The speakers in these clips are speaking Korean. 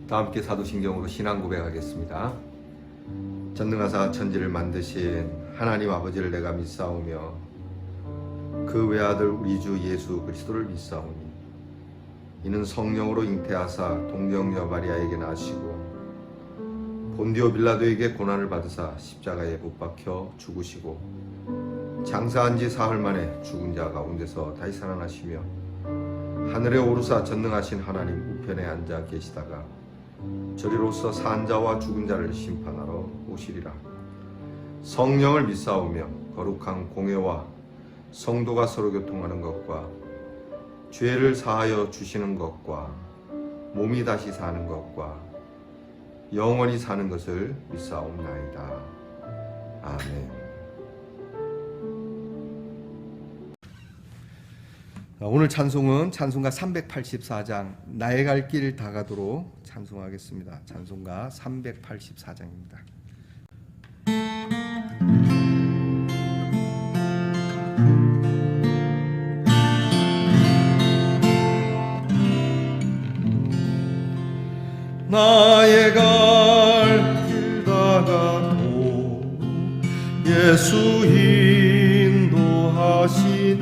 다 함께 사도신경으로 신앙 고백하겠습니다. 전능하사 천지를 만드신 하나님 아버지를 내가 믿사오며 그 외아들 우리 주 예수 그리스도를 믿사오니 이는 성령으로 잉태하사 동정녀 마리아에게 나시고 본디오 빌라도에게 고난을 받으사 십자가에 못 박혀 죽으시고 장사한 지 사흘 만에 죽은 자 가운데서 다시 살아나시며 하늘에 오르사 전능하신 하나님 우편에 앉아 계시다가 저리로서 산 자와 죽은 자를 심판하러 오시리라. 성령을 믿사오며 거룩한 공회와 성도가 서로 교통하는 것과 죄를 사하여 주시는 것과 몸이 다시 사는 것과 영원히 사는 것을 믿사옵나이다. 아멘. 오늘 찬송은 찬송가 384장 나의 갈 길 다 가도록 찬송하겠습니다. 찬송가 384장입니다. 나의 갈 길 다 가도 예수 인도하시니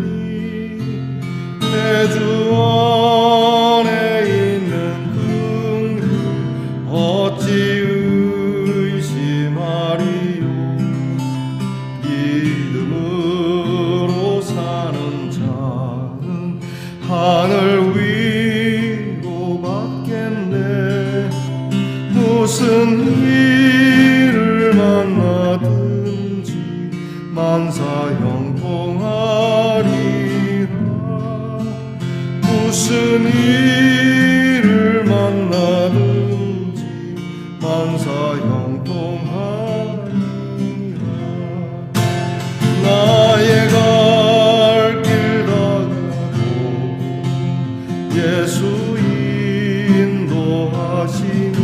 내 주 안에 있는 긍휼 어찌 의심하리요. 믿음으로 사는 자는 하늘 위로 받겠네. 무슨 일을 만나든지 만사 형통하리라. 무슨 일을 만나든지 만사 형통하리라. 나의 갈 길 다 가도 예수 인도하시니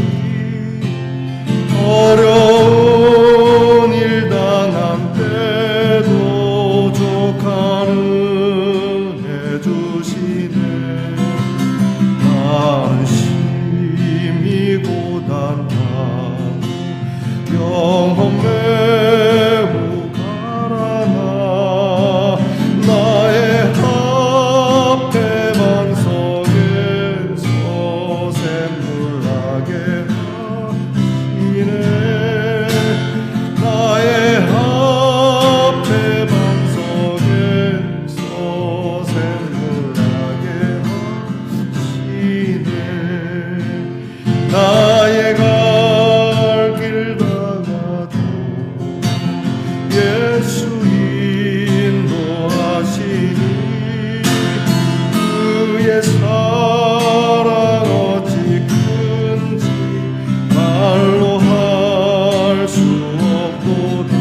어려운 일 당한 때도 족한 은혜 주시네. 나는 심히 고단하고 영혼 매우 가라나 나의 앞에 반석에서 샘물 나게 하시네. 나의 앞에 반석에서 샘물 나게 하시네. 나의 갈 길 다 가도 예수 인도하시니 그의 사랑 어찌 큰지 말로 할 수 없도다.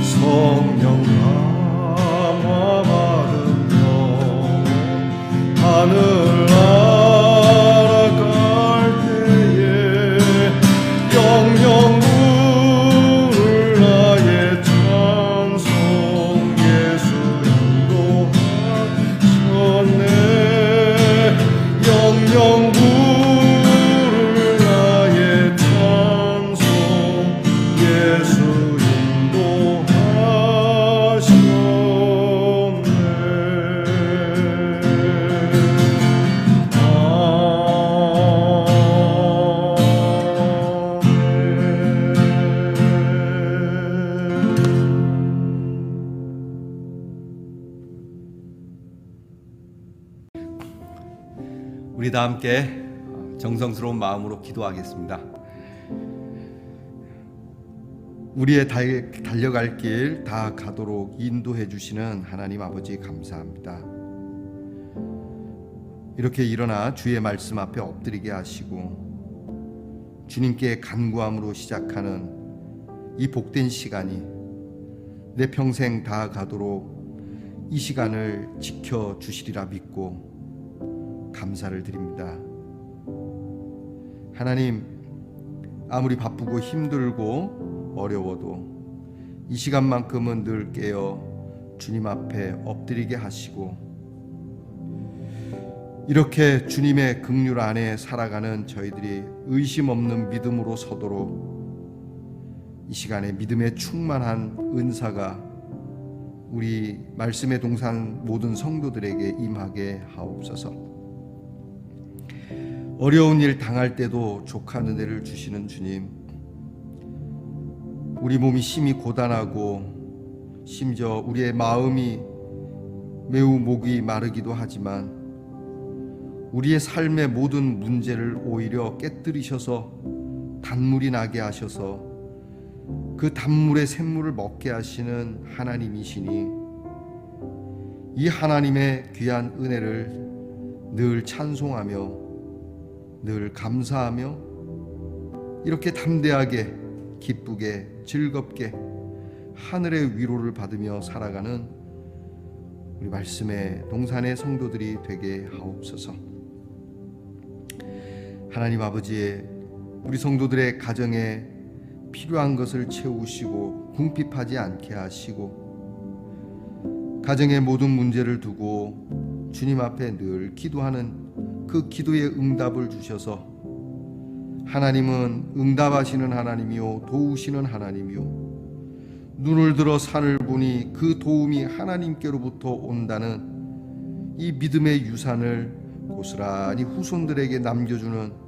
성령 감화 받은 영혼 하늘 날아갈 때에 영영 부를 나의 찬송 예수 인도하셨네. 영영 부를 나의 찬송 예수 우리 다 함께 정성스러운 마음으로 기도하겠습니다. 우리의 달려갈 길 다 가도록 인도해 주시는 하나님 아버지 감사합니다. 이렇게 일어나 주의 말씀 앞에 엎드리게 하시고 주님께 간구함으로 시작하는 이 복된 시간이 내 평생 다 가도록 이 시간을 지켜주시리라 믿고 감사를 드립니다. 하나님, 아무리 바쁘고 힘들고 어려워도 이 시간만큼은 늘 깨어 주님 앞에 엎드리게 하시고 이렇게 주님의 긍휼 안에 살아가는 저희들이 의심 없는 믿음으로 서도록 이 시간에 믿음에 충만한 은사가 우리 말씀에 동산 모든 성도들에게 임하게 하옵소서. 어려운 일 당할 때도 족한 은혜를 주시는 주님, 우리 몸이 심히 고단하고 심지어 우리의 마음이 매우 목이 마르기도 하지만 우리의 삶의 모든 문제를 오히려 깨뜨리셔서 단물이 나게 하셔서 그 단물의 샘물을 먹게 하시는 하나님이시니 이 하나님의 귀한 은혜를 늘 찬송하며 늘 감사하며 이렇게 담대하게 기쁘게 즐겁게 하늘의 위로를 받으며 살아가는 우리 말씀의 동산의 성도들이 되게 하옵소서. 하나님 아버지의 우리 성도들의 가정에 필요한 것을 채우시고 궁핍하지 않게 하시고 가정의 모든 문제를 두고 주님 앞에 늘 기도하는 그 기도의 응답을 주셔서 하나님은 응답하시는 하나님이요 도우시는 하나님이요 눈을 들어 산을 보니 그 도움이 하나님께로부터 온다는 이 믿음의 유산을 고스란히 후손들에게 남겨주는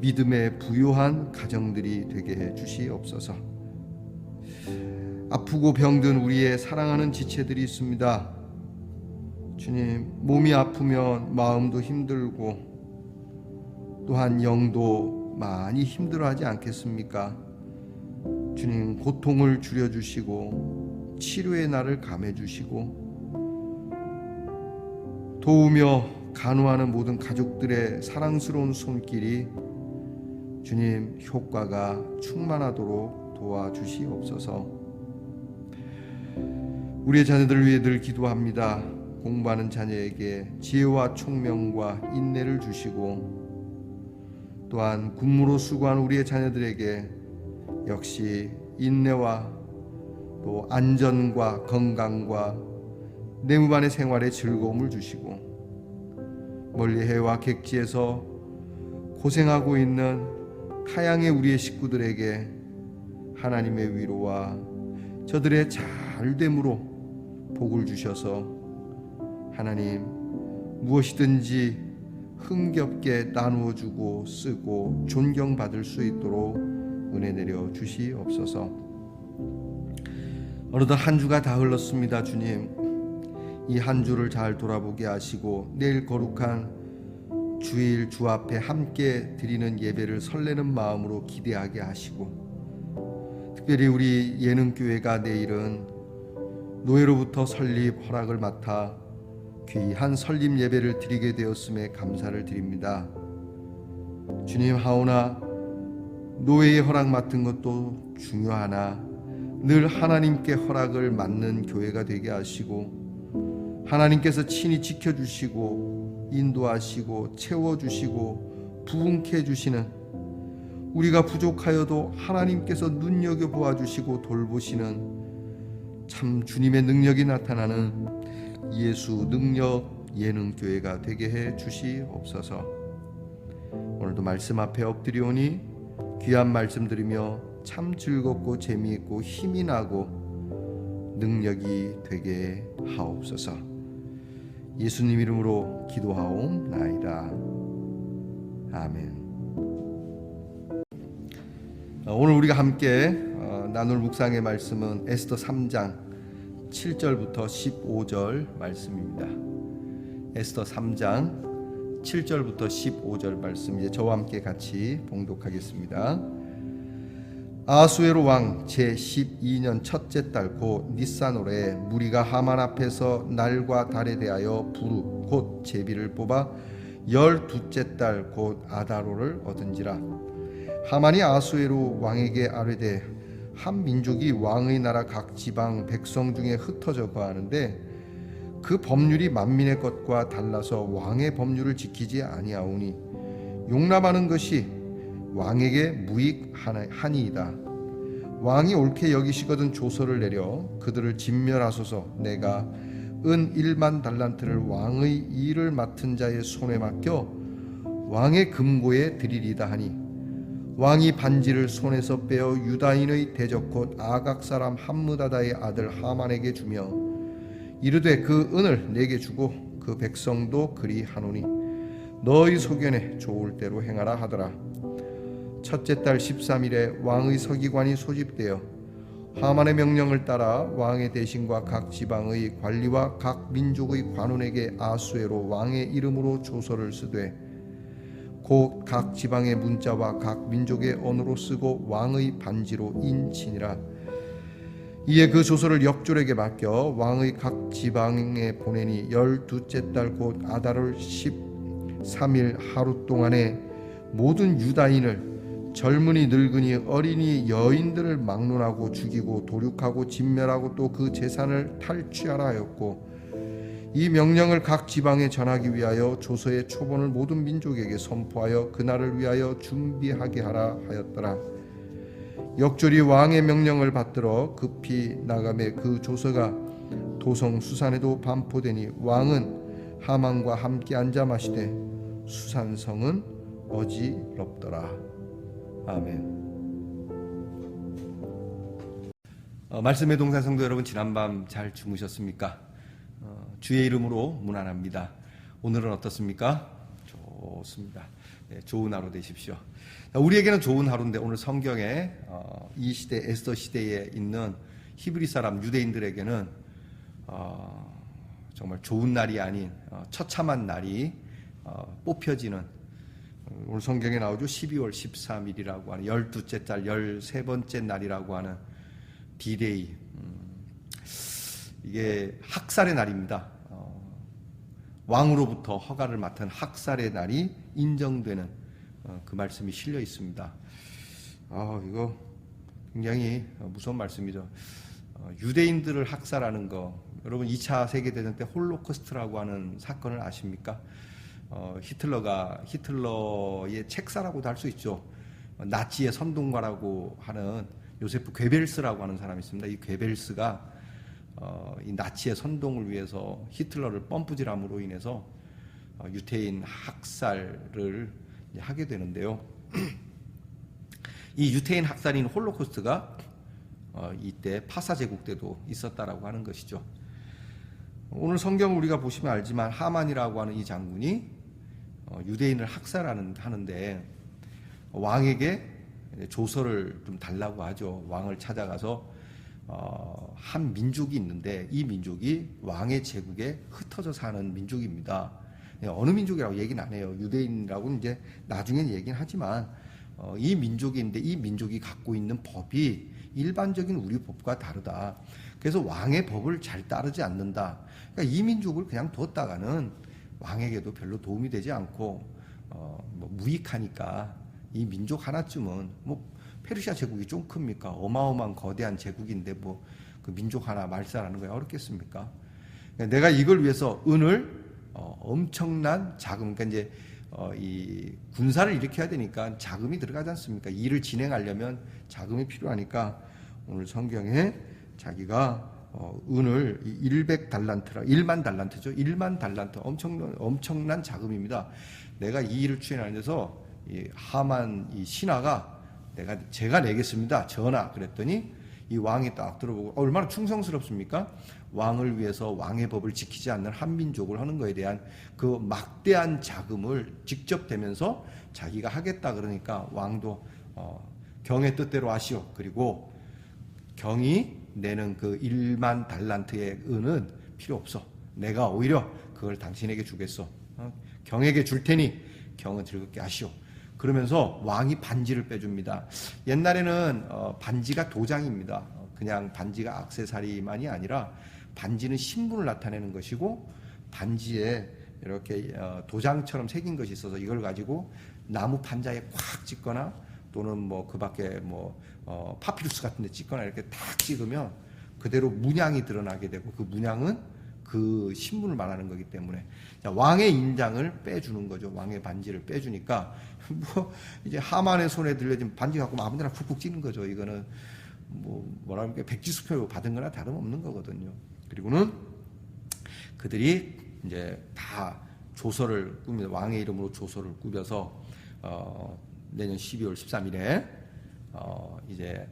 믿음의 부요한 가정들이 되게 해 주시옵소서. 아프고 병든 우리의 사랑하는 지체들이 있습니다. 주님, 몸이 아프면 마음도 힘들고 또한 영도 많이 힘들어하지 않겠습니까? 주님, 고통을 줄여주시고 치료의 날을 감해주시고 도우며 간호하는 모든 가족들의 사랑스러운 손길이 주님 효과가 충만하도록 도와주시옵소서. 우리의 자녀들을 위해 늘 기도합니다. 공부하는 자녀에게 지혜와 총명과 인내를 주시고 또한 군무로 수고하는 우리의 자녀들에게 역시 인내와 또 안전과 건강과 내무반의 생활에 즐거움을 주시고 멀리 해와 객지에서 고생하고 있는 타향의 우리의 식구들에게 하나님의 위로와 저들의 잘됨으로 복을 주셔서 하나님 무엇이든지 흥겹게 나누어 주고 쓰고 존경받을 수 있도록 은혜 내려 주시옵소서. 어느덧 한 주가 다 흘렀습니다. 주님, 이 한 주를 잘 돌아보게 하시고 내일 거룩한 주일 주 앞에 함께 드리는 예배를 설레는 마음으로 기대하게 하시고 특별히 우리 예능교회가 내일은 노예로부터 설립 허락을 맡아 귀한 설립 예배를 드리게 되었음에 감사를 드립니다. 주님, 하오나 노예의 허락 맡은 것도 중요하나 늘 하나님께 허락을 맡는 교회가 되게 하시고 하나님께서 친히 지켜주시고 인도하시고 채워주시고 부흥케 해주시는 우리가 부족하여도 하나님께서 눈여겨보아 주시고 돌보시는 참 주님의 능력이 나타나는 예수 능력 예능교회가 되게 해 주시옵소서. 오늘도 말씀 앞에 엎드리오니 귀한 말씀 들으며 참 즐겁고 재미있고 힘이 나고 능력이 되게 하옵소서. 예수님 이름으로 기도하옵나이다. 아멘. 오늘 우리가 함께 나눌 묵상의 말씀은 에스더 3장 7절부터 15절 말씀입니다. 에스더 3장 7절부터 15절 말씀 이제 저와 함께 같이 봉독하겠습니다. 아하수에로 왕 제12년 첫째 달 곧 니산월에 무리가 하만 앞에서 날과 달에 대하여 부르 곧 제비를 뽑아 12째 달 곧 아다로를 얻은지라. 하만이 아하수에로 왕에게 아뢰되 한 민족이 왕의 나라 각 지방 백성 중에 흩어져 거하는데 그 법률이 만민의 것과 달라서 왕의 법률을 지키지 아니하오니 용납하는 것이 왕에게 무익하니이다. 왕이 옳게 여기시거든 조서를 내려 그들을 진멸하소서. 내가 은 1만 달란트를 왕의 일을 맡은 자의 손에 맡겨 왕의 금고에 드리리다 하니 왕이 반지를 손에서 빼어 유다인의 대적 곧 아각 사람 함므다다의 아들 하만에게 주며 이르되 그 은을 내게 주고 그 백성도 그리 하노니 너희 소견에 좋을 대로 행하라 하더라. 첫째 달 13일에 왕의 서기관이 소집되어 하만의 명령을 따라 왕의 대신과 각 지방의 관리와 각 민족의 관원에게 아수에로 왕의 이름으로 조서를 쓰되 곧 각 지방의 문자와 각 민족의 언어로 쓰고 왕의 반지로 인치니라. 이에 그 조서를 역졸에게 맡겨 왕의 각 지방에 보내니 12째 달 곧 아달월 13일 하루 동안에 모든 유다인을 젊은이 늙은이 어린이 여인들을 막론하고 죽이고 도륙하고 진멸하고 또 그 재산을 탈취하라 하였고 이 명령을 각 지방에 전하기 위하여 조서의 초본을 모든 민족에게 선포하여 그날을 위하여 준비하게 하라 하였더라. 역졸이 왕의 명령을 받들어 급히 나가매 그 조서가 도성 수산에도 반포되니 왕은 하만과 함께 앉아 마시되 수산성은 어지럽더라. 아멘. 말씀의 동산 성도 여러분, 지난밤 잘 주무셨습니까? 주의 이름으로 문안합니다. 오늘은 어떻습니까? 좋습니다. 네, 좋은 하루 되십시오. 우리에게는 좋은 하루인데 오늘 성경에 이 시대 에스더 시대에 있는 히브리 사람 유대인들에게는 정말 좋은 날이 아닌 처참한 날이 뽑혀지는, 오늘 성경에 나오죠. 12월 13일이라고 하는 12째 달 13번째 날이라고 하는 디데이. 이게 학살의 날입니다. 왕으로부터 허가를 맡은 학살의 날이 인정되는 그 말씀이 실려 있습니다. 이거 굉장히 무서운 말씀이죠. 유대인들을 학살하는 거, 여러분 2차 세계대전 때 홀로코스트라고 하는 사건을 아십니까? 히틀러의 책사라고도 할 수 있죠. 나치의 선동가라고 하는 요세프 괴벨스라고 하는 사람이 있습니다. 이 괴벨스가 이 나치의 선동을 위해서 히틀러를 펌프질함으로 인해서 유태인 학살을 하게 되는데요. 이 유태인 학살인 홀로코스트가 이때 파사 제국 때도 있었다라고 하는 것이죠. 오늘 성경을 우리가 보시면 알지만 하만이라고 하는 이 장군이 유대인을 하는데 왕에게 조서를 좀 달라고 하죠. 왕을 찾아가서 한 민족이 있는데 이 민족이 왕의 제국에 흩어져 사는 민족입니다. 어느 민족이라고 얘기는 안 해요. 유대인이라고는 이제 나중엔 얘기는 하지만 이 민족인데 이 민족이 갖고 있는 법이 일반적인 우리 법과 다르다. 그래서 왕의 법을 잘 따르지 않는다. 그러니까 이 민족을 그냥 뒀다가는 왕에게도 별로 도움이 되지 않고 무익하니까 이 민족 하나쯤은 페르시아 제국이 좀 큽니까? 어마어마한 거대한 제국인데 그 민족 하나 말살하는 거야 어렵겠습니까? 내가 이걸 위해서 은을 엄청난 자금, 그러니까 이제 이 군사를 일으켜야 되니까 자금이 들어가지 않습니까? 일을 진행하려면 자금이 필요하니까 오늘 성경에 자기가 은을 100달란트라 1만 달란트죠. 1만 달란트 엄청난 자금입니다. 내가 이 일을 추진하는 데서 이 하만 이 신하가 제가 내겠습니다. 전하. 그랬더니 이 왕이 딱 들어보고 얼마나 충성스럽습니까? 왕을 위해서 왕의 법을 지키지 않는 한민족을 하는 것에 대한 그 막대한 자금을 직접 대면서 자기가 하겠다 그러니까 왕도 경의 뜻대로 하시오. 그리고 경이 내는 그 1만 달란트의 은은 필요 없어. 내가 오히려 그걸 당신에게 주겠어. 경에게 줄 테니 경은 즐겁게 하시오. 그러면서 왕이 반지를 빼줍니다. 옛날에는 반지가 도장입니다. 그냥 반지가 액세서리만이 아니라 반지는 신분을 나타내는 것이고 반지에 이렇게 도장처럼 새긴 것이 있어서 이걸 가지고 나무 판자에 꽉 찍거나 또는 그 밖에 파피루스 같은 데 찍거나 이렇게 탁 찍으면 그대로 문양이 드러나게 되고 그 문양은 그 신분을 말하는 거기 때문에 왕의 인장을 빼주는 거죠. 왕의 반지를 빼주니까 이제 하만의 손에 들려진 반지 갖고 아무데나 푹푹 찍는 거죠. 이거는 뭐라 그럴까 백지수표 받은 거나 다름없는 거거든요. 그리고는 그들이 이제 다 조서를 꾸며 왕의 이름으로 조서를 꾸며서 내년 12월 13일에 이제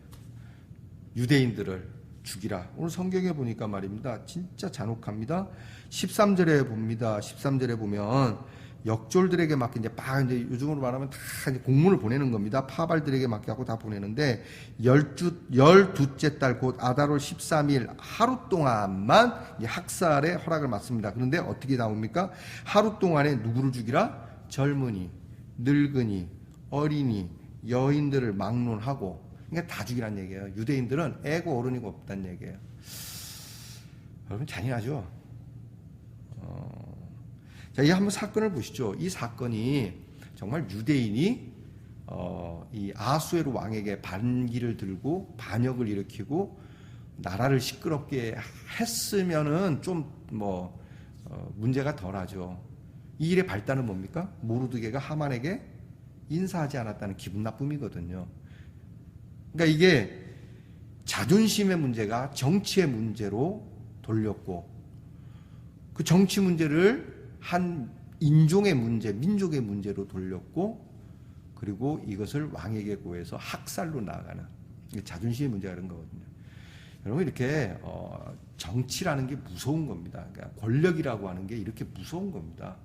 유대인들을 죽이라. 오늘 성경에 보니까 말입니다. 진짜 잔혹합니다. 13절에 봅니다. 13절에 보면 역졸들에게 맡긴 이제 요즘으로 말하면 다 이제 공문을 보내는 겁니다. 파발들에게 맡겨갖고 다 보내는데 12째 달 곧 아달월 13일 하루 동안만 학살의 허락을 받습니다. 그런데 어떻게 나옵니까? 하루 동안에 누구를 죽이라? 젊은이, 늙은이, 어린이, 여인들을 막론하고, 그러니까 다 죽이란 얘기예요. 유대인들은 애고 어른이고 없다는 얘기예요. 여러분 잔인하죠? 자, 이 한번 사건을 보시죠. 이 사건이 정말 유대인이 이 아수에로 왕에게 반기를 들고 반역을 일으키고 나라를 시끄럽게 했으면은 좀 문제가 덜하죠. 이 일의 발단은 뭡니까? 모르드게가 하만에게 인사하지 않았다는 기분 나쁨이거든요. 그러니까 이게 자존심의 문제가 정치의 문제로 돌렸고, 그 정치 문제를 한 인종의 문제, 민족의 문제로 돌렸고, 그리고 이것을 왕에게 구해서 학살로 나아가는, 자존심의 문제가 그런 거거든요. 여러분, 이렇게 정치라는 게 무서운 겁니다. 그러니까 권력이라고 하는 게 이렇게 무서운 겁니다.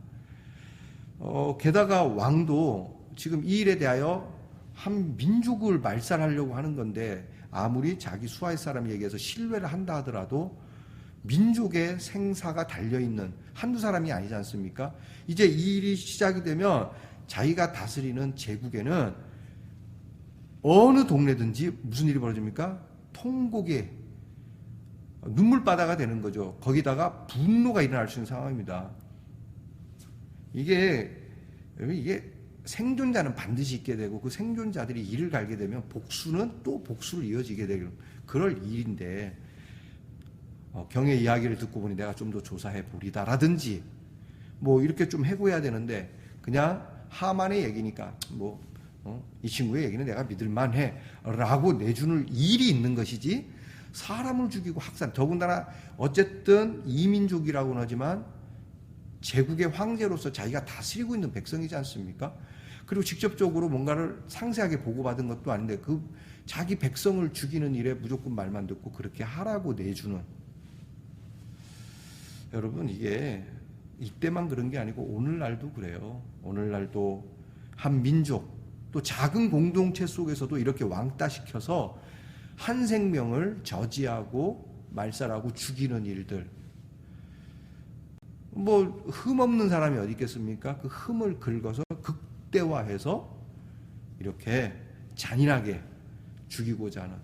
게다가 왕도 지금 이 일에 대하여 한 민족을 말살하려고 하는 건데, 아무리 자기 수하의 사람에 의해서 신뢰를 한다 하더라도 민족의 생사가 달려있는 한두 사람이 아니지 않습니까? 이제 이 일이 시작이 되면 자기가 다스리는 제국에는 어느 동네든지 무슨 일이 벌어집니까? 통곡의 눈물바다가 되는 거죠. 거기다가 분노가 일어날 수 있는 상황입니다. 이게 생존자는 반드시 있게 되고, 그 생존자들이 이를 갈게 되면 복수는 또 복수를 이어지게 되는 그럴 일인데, 경의 이야기를 듣고 보니 내가 좀 더 조사해 보리다라든지 이렇게 좀 해고해야 되는데, 그냥 하만의 얘기니까 이 친구의 얘기는 내가 믿을만해 라고 내주는 일이 있는 것이지, 사람을 죽이고 학살, 더군다나 어쨌든 이민족이라고는 하지만 제국의 황제로서 자기가 다스리고 있는 백성이지 않습니까? 그리고 직접적으로 뭔가를 상세하게 보고받은 것도 아닌데 그 자기 백성을 죽이는 일에 무조건 말만 듣고 그렇게 하라고 내주는, 여러분, 이게 이때만 그런 게 아니고 오늘날도 그래요. 오늘날도 한 민족, 또 작은 공동체 속에서도 이렇게 왕따시켜서 한 생명을 저지하고 말살하고 죽이는 일들. 흠 없는 사람이 어디 있겠습니까? 그 흠을 긁어서 극대화해서 이렇게 잔인하게 죽이고자 하는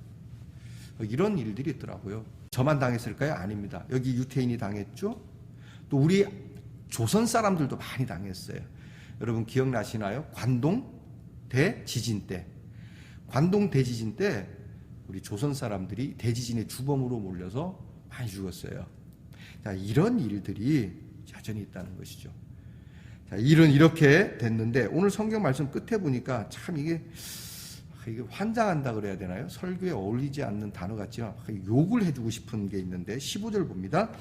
이런 일들이 있더라고요. 저만 당했을까요? 아닙니다. 여기 유태인이 당했죠? 또 우리 조선 사람들도 많이 당했어요. 여러분 기억나시나요? 관동 대지진 때. 관동 대지진 때 우리 조선 사람들이 대지진의 주범으로 몰려서 많이 죽었어요. 자, 이런 일들이 여전히 있다는 것이죠. 자, 일은 이렇게 됐는데 오늘 성경 말씀 끝에 보니까 참 이게 환장한다 그래야 되나요? 설교에 어울리지 않는 단어 같지만 욕을 해주고 싶은 게 있는데 15절 봅니다.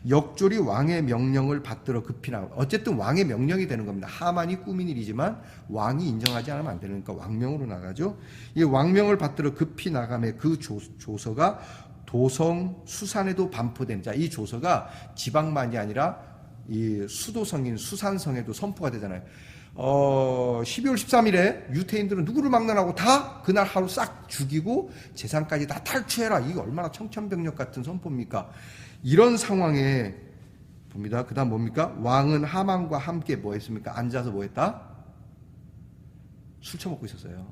역졸이 왕의 명령을 받들어 급히 나가. 어쨌든 왕의 명령이 되는 겁니다. 하만이 꾸민 일이지만 왕이 인정하지 않으면 안 되니까 왕명으로 나가죠. 이 왕명을 받들어 급히 나가매 그 조서가 도성 수산에도 반포된. 자, 이 조서가 지방만이 아니라 이 수도성인 수산성에도 선포가 되잖아요. 12월 13일에 유태인들은 누구를 막론하고 다 그날 하루 싹 죽이고 재산까지 다 탈취해라. 이게 얼마나 청천벽력 같은 선포입니까? 이런 상황에 봅니다. 그 다음 뭡니까? 왕은 하만과 함께 뭐 했습니까? 앉아서 뭐 했다? 술 처먹고 있었어요.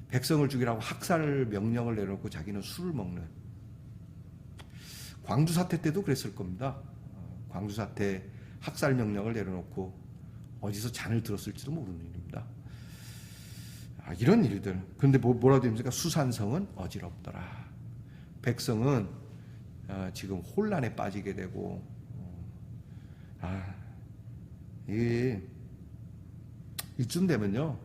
백성을 죽이라고 학살 명령을 내놓고 자기는 술을 먹는. 광주 사태 때도 그랬을 겁니다. 광주 사태 학살 명령을 내려놓고 어디서 잔을 들었을지도 모르는 일입니다. 이런 일들. 그런데 뭐라도 됩니까? 수산성은 어지럽더라. 백성은 지금 혼란에 빠지게 되고, 이게 이쯤 되면요,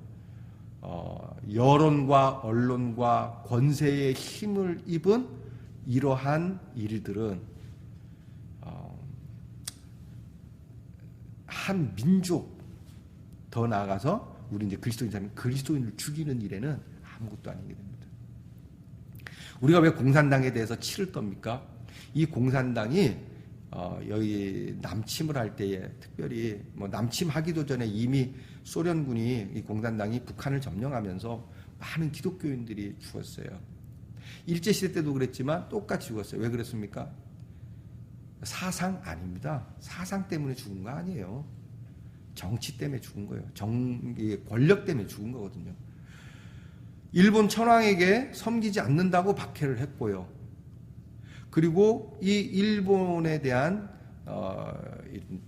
여론과 언론과 권세의 힘을 입은 이러한 일들은 한 민족, 더 나아가서 우리 이제 그리스도인 사람이 그리스도인을 죽이는 일에는 아무것도 아니게 됩니다. 우리가 왜 공산당에 대해서 치를 떱니까? 이 공산당이 여기 남침을 할 때에 특별히 뭐 남침하기도 전에 이미 소련군이 이 공산당이 북한을 점령하면서 많은 기독교인들이 죽었어요. 일제시대 때도 그랬지만 똑같이 죽었어요. 왜 그랬습니까? 사상 아닙니다. 사상 때문에 죽은 거 아니에요. 정치 때문에 죽은 거예요. 권력 때문에 죽은 거거든요. 일본 천황에게 섬기지 않는다고 박해를 했고요. 그리고 이 일본에 대한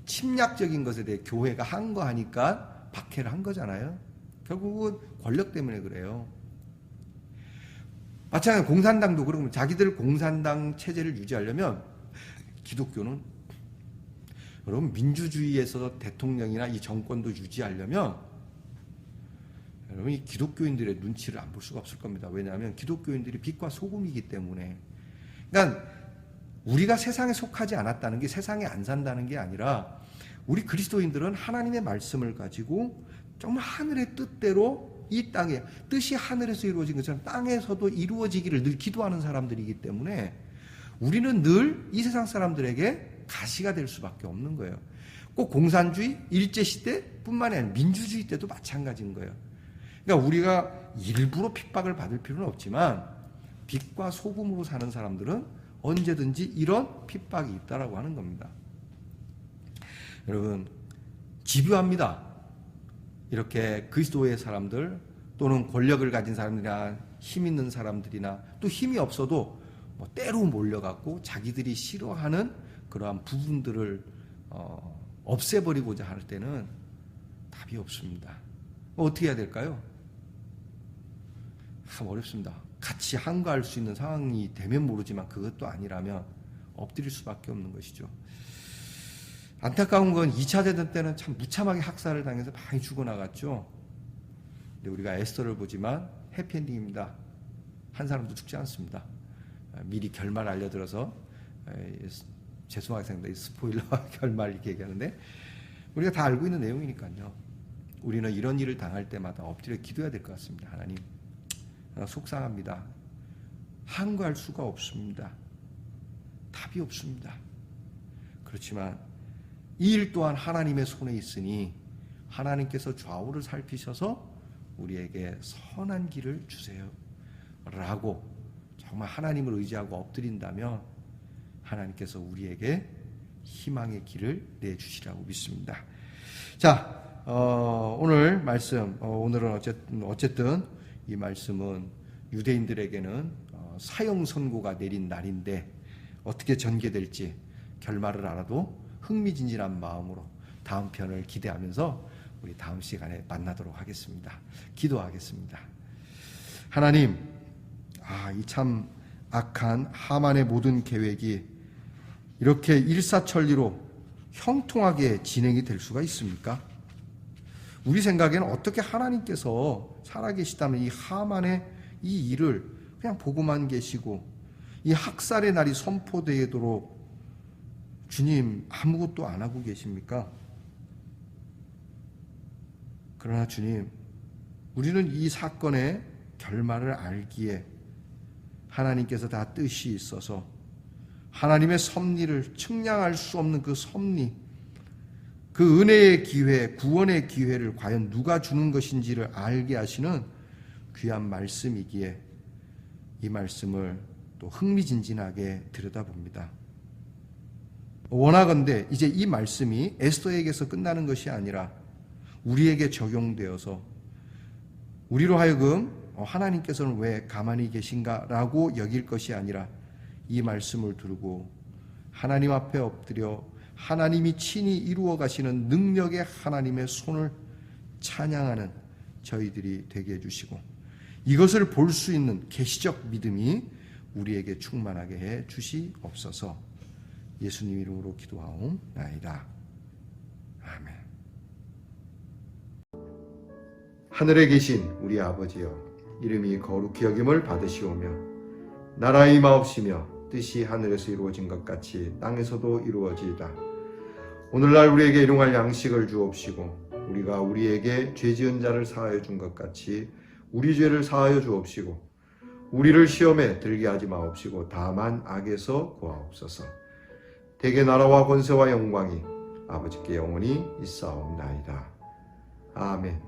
침략적인 것에 대해 교회가 항거하니까 박해를 한 거잖아요. 결국은 권력 때문에 그래요. 마찬가지로 공산당도 그러면 자기들 공산당 체제를 유지하려면 기독교는 여러분 민주주의에서 대통령이나 이 정권도 유지하려면 여러분 이 기독교인들의 눈치를 안 볼 수가 없을 겁니다. 왜냐하면 기독교인들이 빛과 소금이기 때문에. 그러니까 우리가 세상에 속하지 않았다는 게 세상에 안 산다는 게 아니라 우리 그리스도인들은 하나님의 말씀을 가지고 정말 하늘의 뜻대로 이 땅에 뜻이 하늘에서 이루어진 것처럼 땅에서도 이루어지기를 늘 기도하는 사람들이기 때문에 우리는 늘 이 세상 사람들에게 가시가 될 수밖에 없는 거예요. 꼭 공산주의, 일제시대뿐만이 아니라 민주주의 때도 마찬가지인 거예요. 그러니까 우리가 일부러 핍박을 받을 필요는 없지만 빛과 소금으로 사는 사람들은 언제든지 이런 핍박이 있다라고 하는 겁니다. 여러분 집요합니다. 이렇게 그리스도의 사람들 또는 권력을 가진 사람들이나 힘 있는 사람들이나 또 힘이 없어도 뭐 때로 몰려갖고 자기들이 싫어하는 그러한 부분들을 없애버리고자 할 때는 답이 없습니다. 어떻게 해야 될까요? 참 어렵습니다. 같이 항거할 수 있는 상황이 되면 모르지만 그것도 아니라면 엎드릴 수밖에 없는 것이죠. 안타까운 건 2차 대전 때는 참 무참하게 학살을 당해서 많이 죽어나갔죠. 근데 우리가 에스더를 보지만 해피엔딩입니다. 한 사람도 죽지 않습니다. 미리 결말 알려들어서 죄송하게 생각합니다. 스포일러와 결말 이렇게 얘기하는데 우리가 다 알고 있는 내용이니까요. 우리는 이런 일을 당할 때마다 엎드려 기도해야 될 것 같습니다. 하나님 속상합니다. 항거할 수가 없습니다. 답이 없습니다. 그렇지만 이 일 또한 하나님의 손에 있으니 하나님께서 좌우를 살피셔서 우리에게 선한 길을 주세요 라고 정말 하나님을 의지하고 엎드린다면 하나님께서 우리에게 희망의 길을 내주시라고 믿습니다. 자, 오늘 말씀, 오늘은 어쨌든 이 말씀은 유대인들에게는 사형 선고가 내린 날인데 어떻게 전개될지 결말을 알아도 흥미진진한 마음으로 다음 편을 기대하면서 우리 다음 시간에 만나도록 하겠습니다. 기도하겠습니다. 하나님, 이 참 악한 하만의 모든 계획이 이렇게 일사천리로 형통하게 진행이 될 수가 있습니까? 우리 생각에는 어떻게 하나님께서 살아계시다면 이 하만의 이 일을 그냥 보고만 계시고 이 학살의 날이 선포되도록 주님 아무것도 안 하고 계십니까? 그러나 주님, 우리는 이 사건의 결말을 알기에 하나님께서 다 뜻이 있어서 하나님의 섭리를 측량할 수 없는 그 섭리, 그 은혜의 기회, 구원의 기회를 과연 누가 주는 것인지를 알게 하시는 귀한 말씀이기에 이 말씀을 또 흥미진진하게 들여다봅니다. 원하건대 이제 이 말씀이 에스더에게서 끝나는 것이 아니라 우리에게 적용되어서 우리로 하여금 하나님께서는 왜 가만히 계신가라고 여길 것이 아니라 이 말씀을 두르고 하나님 앞에 엎드려 하나님이 친히 이루어 가시는 능력의 하나님의 손을 찬양하는 저희들이 되게 해주시고 이것을 볼 수 있는 계시적 믿음이 우리에게 충만하게 해 주시옵소서. 예수님 이름으로 기도하옵나이다. 아멘. 하늘에 계신 우리 아버지여, 이름이 거룩히 여김을 받으시오며 나라의 임하옵시며 뜻이 하늘에서 이루어진 것 같이 땅에서도 이루어지이다. 오늘날 우리에게 일용할 양식을 주옵시고 우리가 우리에게 죄 지은 자를 사하여 준 것 같이 우리 죄를 사하여 주옵시고 우리를 시험에 들게 하지 마옵시고 다만 악에서 구하옵소서. 대개 나라와 권세와 영광이 아버지께 영원히 있사옵나이다. 아멘.